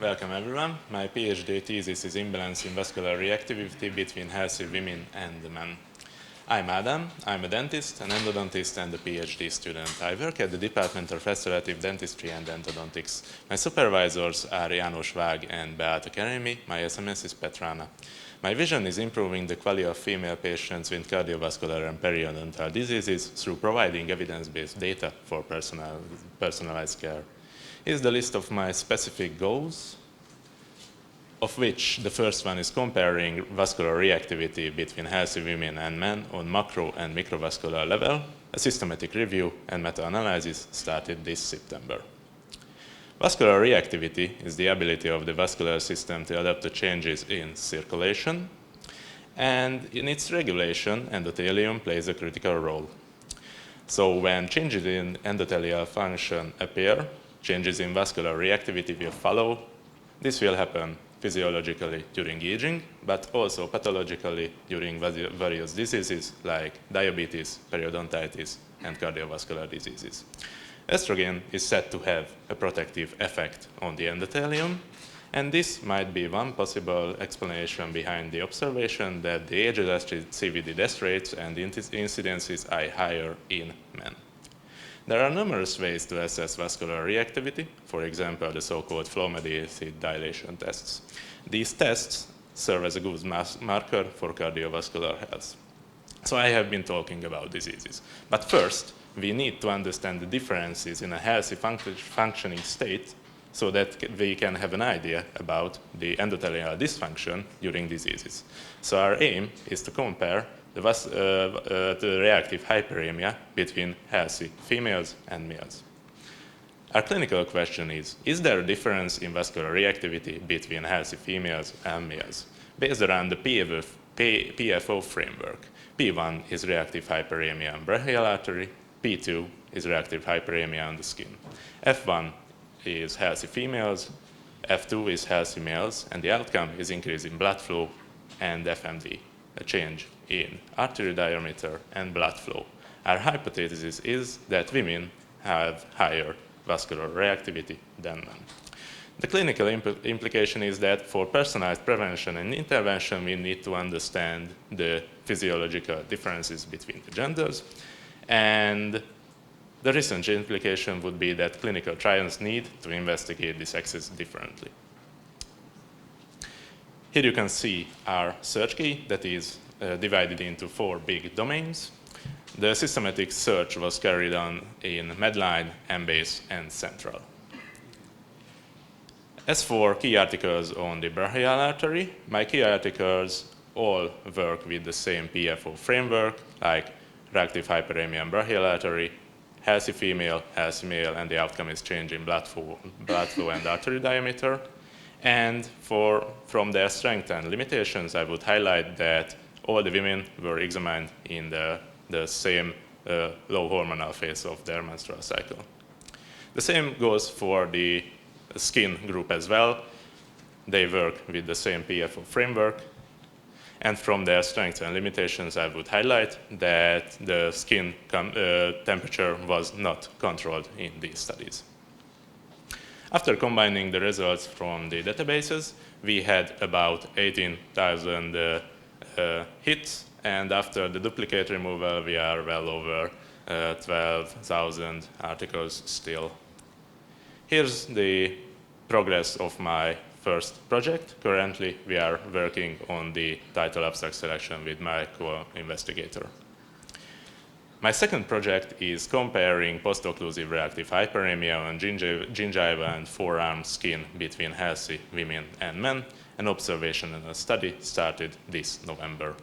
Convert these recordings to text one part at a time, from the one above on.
Welcome everyone. My PhD thesis is Imbalance in vascular reactivity between healthy women and men. I'm Ádám. I'm a dentist, an endodontist, and a PhD student. I work at the Department of Restorative Dentistry and Endodontics. My supervisors are János Vág and Beata Keremi. My SMS is Petrana. My vision is improving the quality of female patients with cardiovascular and periodontal diseases through providing evidence-based data for personalized care. Here's the list of my specific goals, of which the first one is comparing vascular reactivity between healthy women and men on macro and microvascular level. A systematic review and meta-analysis started this September. Vascular reactivity is the ability of the vascular system to adapt to changes in circulation, and in its regulation, endothelium plays a critical role. So when changes in endothelial function appear, changes in vascular reactivity will follow. This will happen physiologically during aging, but also pathologically during various diseases like diabetes, periodontitis, and cardiovascular diseases. Estrogen is said to have a protective effect on the endothelium, and this might be one possible explanation behind the observation that the age-adjusted CVD death rates and incidences are higher in men. There are numerous ways to assess vascular reactivity, for example, the so-called flow-mediated dilation tests. These tests serve as a good marker for cardiovascular health. So I have been talking about diseases. But first, we need to understand the differences in a healthy functioning state so that we can have an idea about the endothelial dysfunction during diseases. So our aim is to compare the reactive hyperemia between healthy females and males. Our clinical question is there a difference in vascular reactivity between healthy females and males? Based around the PFO framework, P1 is reactive hyperemia on brachial artery, P2 is reactive hyperemia on the skin. F1 is healthy females, F2 is healthy males, and the outcome is increase in blood flow and FMD, a change in artery diameter and blood flow. Our hypothesis is that women have higher vascular reactivity than men. The clinical implication is that for personalized prevention and intervention, we need to understand the physiological differences between the genders, and the research implication would be that clinical trials need to investigate the sexes differently. Here you can see our search key that is divided into 4 big domains. The systematic search was carried on in Medline, Embase, and Central. As for key articles on the brachial artery, my key articles all work with the same PFO framework, like reactive hyperemia and brachial artery, healthy female, healthy male, and the outcome is change in blood flow and artery diameter. And from their strength and limitations, I would highlight that all the women were examined in the same low hormonal phase of their menstrual cycle. The same goes for the skin group as well. They work with the same PFO framework. And from their strengths and limitations, I would highlight that the skin temperature was not controlled in these studies. After combining the results from the databases, we had about 18,000 hits, and after the duplicate removal, we are well over 12,000 articles still. Here's the progress of my first project. Currently, we are working on the title abstract selection with my co-investigator. My second project is comparing post-occlusive reactive hyperemia on gingiva and forearm skin between healthy women and men. An observation and a study started this November.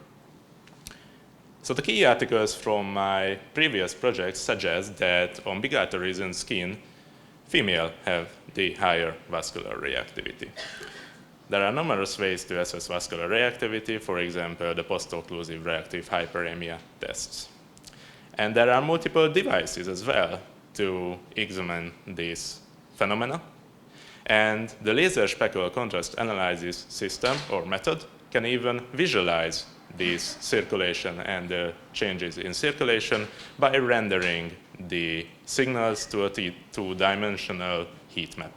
So the key articles from my previous project suggest that on big arteries and skin, females have the higher vascular reactivity. There are numerous ways to assess vascular reactivity, for example, the post-occlusive reactive hyperemia tests. And there are multiple devices as well to examine this phenomena. And the laser speckle contrast analysis system or method can even visualize this circulation and the changes in circulation by rendering the signals to a two-dimensional heat map.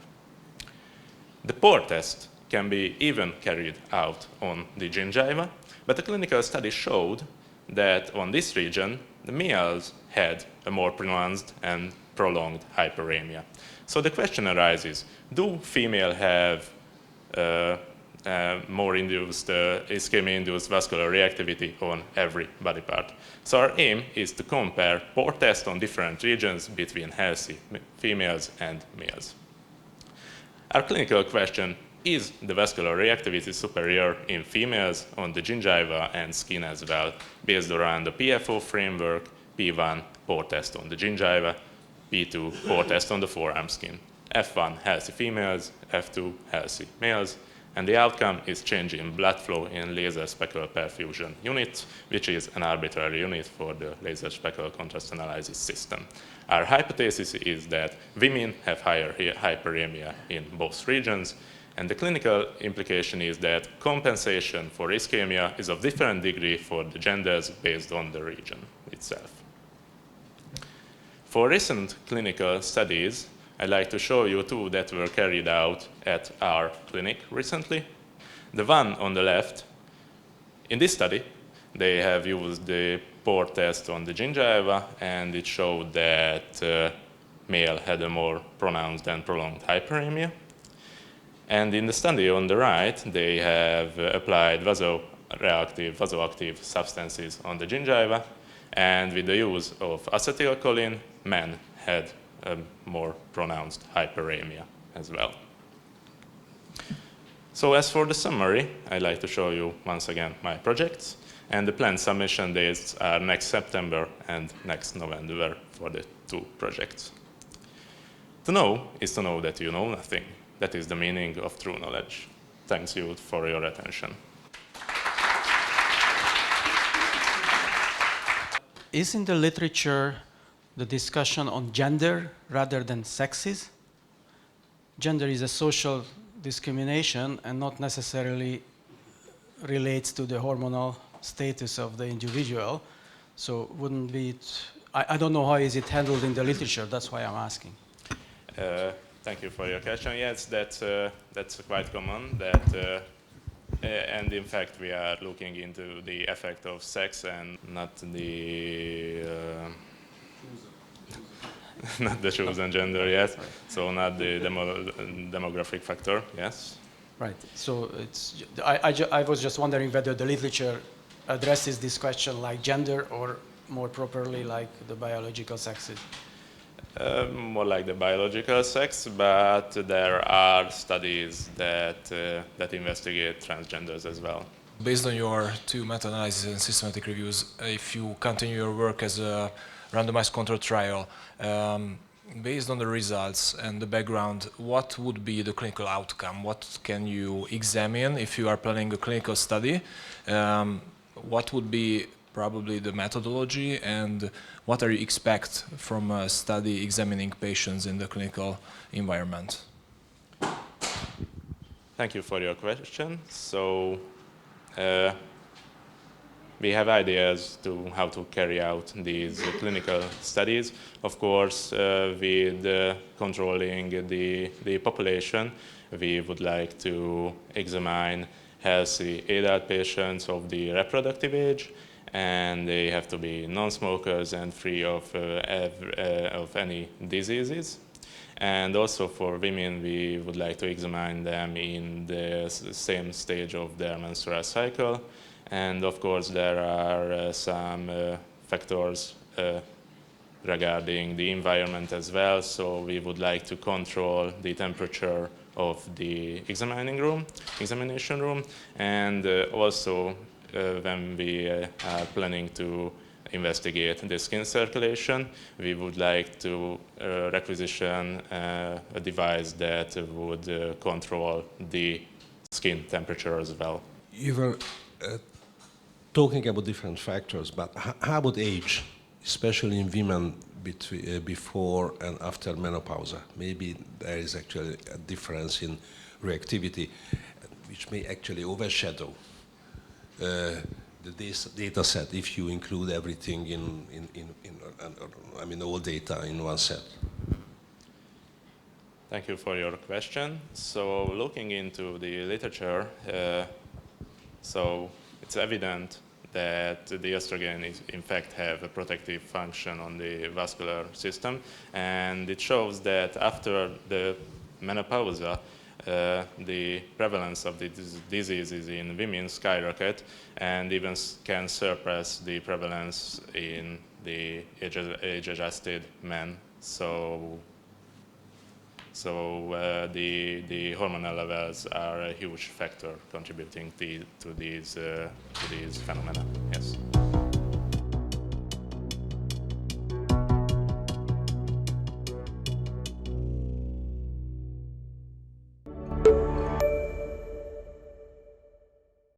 The pore test can be even carried out on the gingiva, but the clinical study showed that on this region, the males had a more pronounced and prolonged hyperemia. So the question arises, do females have more induced, ischemia-induced vascular reactivity on every body part? So our aim is to compare pore tests on different regions between healthy females and males. Our clinical question, is the vascular reactivity superior in females on the gingiva and skin as well, based around the PFO framework, P1 pore test on the gingiva, P2 pore test on the forearm skin. F1 healthy females, F2 healthy males, and the outcome is change in blood flow in laser speckle perfusion unit, which is an arbitrary unit for the laser speckle contrast analysis system. Our hypothesis is that women have higher hyperemia in both regions, and the clinical implication is that compensation for ischemia is of different degree for the genders based on the region itself. For recent clinical studies, I'd like to show you two that were carried out at our clinic recently. The one on the left, in this study, they have used the pore test on the gingiva, and it showed that male had a more pronounced and prolonged hyperemia. And in the study on the right, they have applied vasoactive substances on the gingiva, and with the use of acetylcholine, men had a more pronounced hyperemia as well. So as for the summary, I'd like to show you once again my projects, and the planned submission dates are next September and next November for the two projects. To know is to know that you know nothing. That is the meaning of true knowledge. Thanks you for your attention. Is in the literature the discussion on gender rather than sexes? Gender is a social discrimination and not necessarily relates to the hormonal status of the individual. So wouldn't be, I don't know how is it handled in the literature, that's why I'm asking. Thank you for your question. Yes, that's quite common. And in fact, we are looking into the effect of sex and not the not the chosen gender. Yes. So not the demographic factor. Yes. Right. So it's. I was just wondering whether the literature addresses this question like gender or more properly like the biological sexes. More like the biological sex, but there are studies that investigate transgenders as well. Based on your two meta-analyses and systematic reviews, if you continue your work as a randomized control trial, based on the results and the background, what would be the clinical outcome? What can you examine if you are planning a clinical study? What would be probably the methodology, and what are you expect from a study examining patients in the clinical environment? Thank you for your question. So we have ideas to how to carry out these clinical studies. Of course, with controlling the population, we would like to examine healthy adult patients of the reproductive age, and they have to be non-smokers and free of any diseases. And also for women, we would like to examine them in the same stage of their menstrual cycle. And of course, there are some factors regarding the environment as well. So we would like to control the temperature of the examination room, and also when we are planning to investigate the skin circulation, we would like to requisition a device that would control the skin temperature as well. You were talking about different factors, but how about age, especially in women before and after menopause? Maybe there is actually a difference in reactivity, which may actually overshadow the data set if you include everything I mean all data in one set. Thank you for your question. So looking into the literature, so it's evident that the estrogen is, in fact, have a protective function on the vascular system, and it shows that after the menopause, the prevalence of the diseases in women skyrocket and even can surpass the prevalence in the age-adjusted men. So the hormonal levels are a huge factor contributing to these phenomena. Yes.